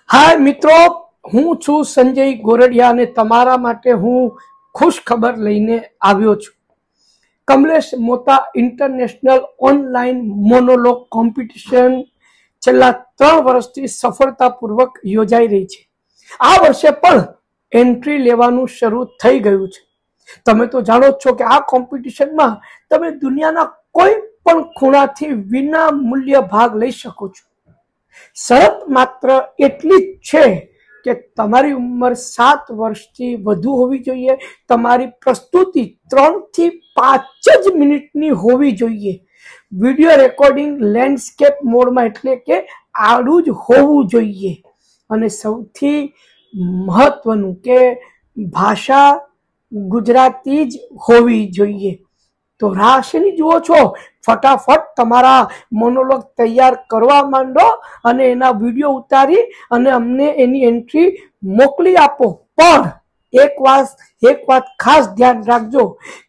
हाय मित्रों, हूँ छू संजय गोरडिया ने तमारा माटे हूँ खुश खबर लईने आव्यो छू। Kamlesh Mota international online monologue competition छेल्ला 3 वर्षथी सफलतापूर्वक योजाई रही छे। आ वर्षे पण एंट्री लेवानुं शरू थई गयुं छे। तमे तो जाणो छो के आ कॉम्पिटिशन में तमे दुनियाना कोई पण खूणाथी विना मूल्य भाग लई शको छो। शरत मात्र एटली ज छे के तमारी उम्र 7 वर्षथी वधु होवी जोईए। तमारी प्रस्तुति 3 થી 5 ज मिनिटनी होवी जोईए। विडियो रेकॉर्डिंग लैंडस्केप मोड में एटले के आडू ज होवुं जोईए। अने सौथी महत्वनुं के भाषा गुजराती ज होवी जोईए। तो राह शेनी जुओ छो? फटाफट तमारा मोनोलॉग तैयार करवा मांडो अने एना विडियो उतारी अने अमने एनी एंट्री मोकली आपो। पण एक बात खास ध्यान राखजो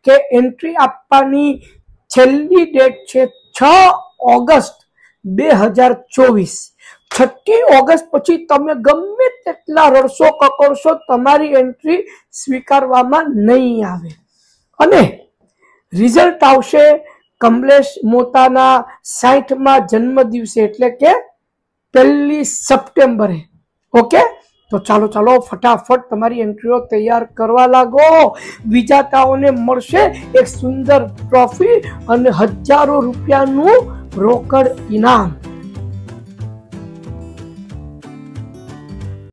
के एंट्री आपवानी छेल्ली डेट छे 6 ऑगस्ट 2024। 6 ऑगस्ट पछी तमे गमे तेटला रड़शो ककड़शो, तमारी एंट्री स्वीकारवामां नहीं आवे। अने रिजल्ट आवशे कमलेश मोताना 60मा जन्म दिवसे एटले के 1 सप्टेम्बरे। ओके, तो चालो चालो फटाफट तमारी एंट्रीओ तैयार करवा लागो। विजेताओने मळशे एक सुंदर ट्रॉफी अने हजारों रूपियानुं रोकड़ इनाम।